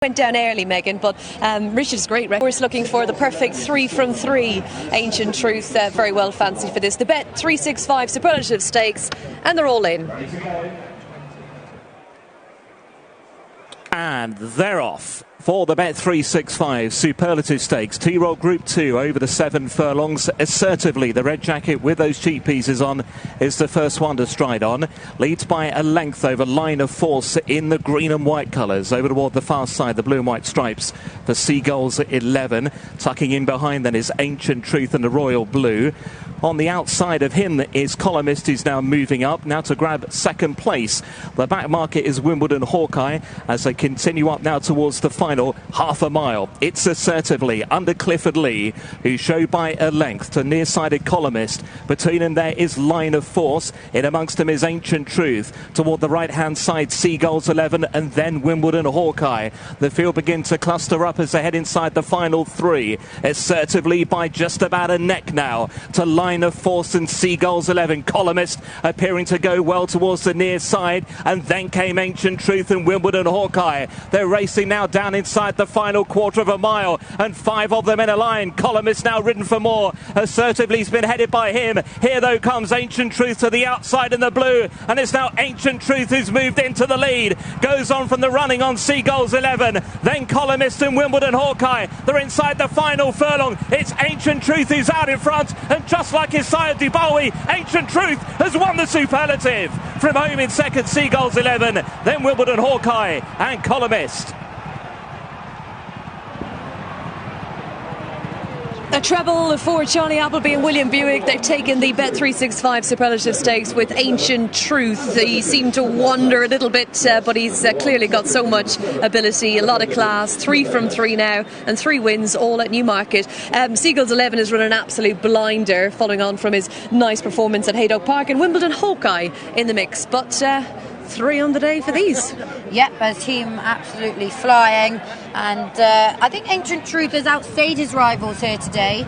Went down early, Megan, but Richard's great record. We're looking for the perfect 3 from 3. Ancient Truth, very well fancied for this. The Bet365 Superlative Stakes, and they're all in. And they're off for the Bet365 Superlative Stakes. T-Roll Group 2 over the 7 furlongs. Assertively, the red jacket with those cheek pieces on is the first one to stride on. Leads by a length over line of force in the green and white colours. Over toward the far side, the blue and white stripes for Seagulls 11. Tucking in behind then is Ancient Truth and the royal blue. On the outside of him is Columnist, who's now moving up, now to grab second place. The back market is Wimbledon Hawkeye as they continue up now towards the final half a mile. It's Assertively under Clifford Lee, who showed by a length to near-sided Columnist. Between them there is Line of Force. In amongst them is Ancient Truth. Toward the right-hand side, Seagulls 11 and then Wimbledon Hawkeye. The field begins to cluster up as they head inside the final 3. Assertively by just about a neck now to Line of Force and Seagulls 11. Columnist appearing to go well towards the near side, and then came Ancient Truth and Wimbledon Hawkeye. They're racing now down inside the final quarter of a mile, and 5 of them in a line. Columnist now ridden for more. Assertively's been headed by him. Here though comes Ancient Truth to the outside in the blue, and it's now Ancient Truth who's moved into the lead. Goes on from the running on Seagulls 11, then Columnist and Wimbledon Hawkeye. They're inside the final furlong. It's Ancient Truth who's out in front, and just like his sire Dubois, Ancient Truth has won the Superlative. From home in second, Seagulls 11, then Wimbledon Hawkeye and Columnist. A treble for Charlie Appleby and William Buick. They've taken the Bet365 Superlative Stakes with Ancient Truth. He seemed to wander a little bit, but he's clearly got so much ability, a lot of class. 3 from 3 now, and 3 wins, all at Newmarket. Seagulls 11 has run an absolute blinder, following on from his nice performance at Haydock Park, and Wimbledon Hawkeye in the mix. But 3 on the day for these. Yep, a team absolutely flying, and I think Ancient Truth has outstayed his rivals here today.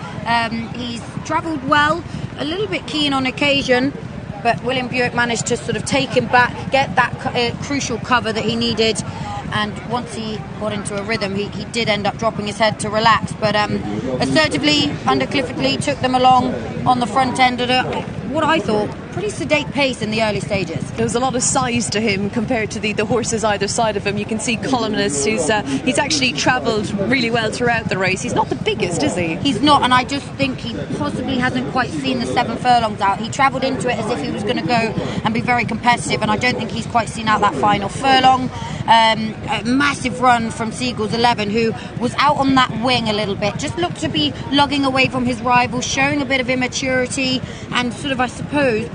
He's travelled well, a little bit keen on occasion, but William Buick managed to sort of take him back, get that crucial cover that he needed, and once he got into a rhythm, he did end up dropping his head to relax, but Assertively under Clifford Lee took them along on the front end at what I thought pretty sedate pace in the early stages. There was a lot of size to him compared to the horses either side of him. You can see Columnist, who's he's actually travelled really well throughout the race. He's not the biggest, is he? He's not, and I just think he possibly hasn't quite seen the 7 furlongs out. He travelled into it as if he was going to go and be very competitive, and I don't think he's quite seen out that final furlong. A massive run from Seagulls 11, who was out on that wing a little bit, just looked to be lugging away from his rivals, showing a bit of immaturity and sort of, I suppose,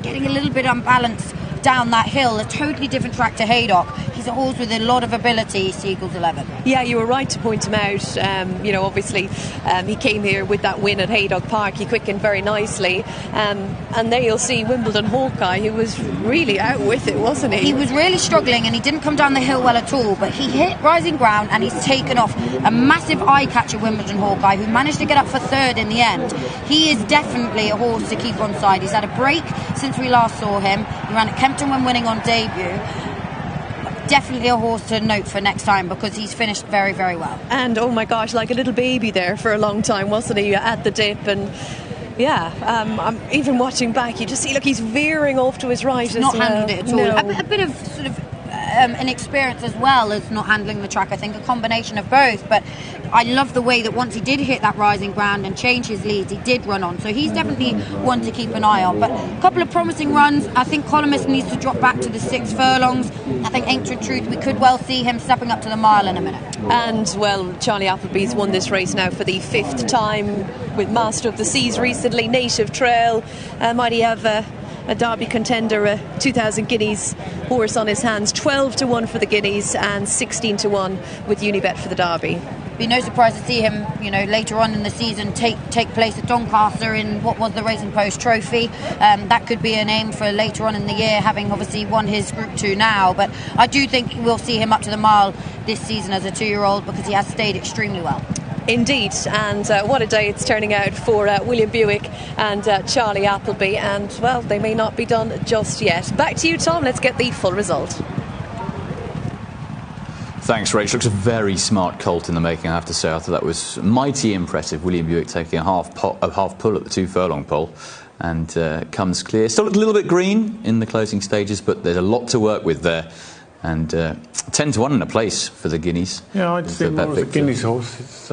getting a little bit unbalanced down that hill. A totally different track to Haydock. He's a horse with a lot of ability, Seagulls 11. Yeah, you were right to point him out. Obviously he came here with that win at Haydock Park. He quickened very nicely, and there you'll see Wimbledon Hawkeye, who was really out with it, wasn't he? He was really struggling, and he didn't come down the hill well at all, but he hit rising ground and he's taken off. A massive eye catcher, Wimbledon Hawkeye, who managed to get up for 3rd in the end. He is definitely a horse to keep on side. He's had a break since we last saw him. He ran at Kempton when winning on debut. Definitely a horse to note for next time, because he's finished very, very well. And oh my gosh, like a little baby there for a long time, wasn't he, at the dip? And yeah, I'm even watching back, you just see, look, he's veering off to his right. He's not handled it at all. No. A bit of sort of inexperience as well as not handling the track. I think a combination of both, but I love the way that once he did hit that rising ground and change his leads, he did run on, so he's definitely one to keep an eye on. But a couple of promising runs. I think Columnist needs to drop back to the 6 furlongs. I think Ancient Truth, we could well see him stepping up to the mile in a minute. And well, Charlie Appleby's won this race now for the 5th time with Master of the Seas recently, Native Trail. Might he have a Derby contender, a 2,000 guineas horse on his hands? 12-1 for the guineas and 16-1 with Unibet for the Derby. Be no surprise to see him, later on in the season take place at Doncaster in what was the Racing Post Trophy. That could be an aim for later on in the year, having obviously won his Group 2 now. But I do think we'll see him up to the mile this season as a 2-year-old, because he has stayed extremely well. Indeed, and what a day it's turning out for William Buick and Charlie Appleby, and well, they may not be done just yet. Back to you, Tom. Let's get the full result. Thanks, Rach. Looks a very smart colt in the making, I have to say. I thought that was mighty impressive. William Buick taking a half pull at the 2 furlong pole, and comes clear. Still a little bit green in the closing stages, but there's a lot to work with there. And 10 to 1 in a place for the Guineas. Yeah, I'd say more as a Guineas horse. It's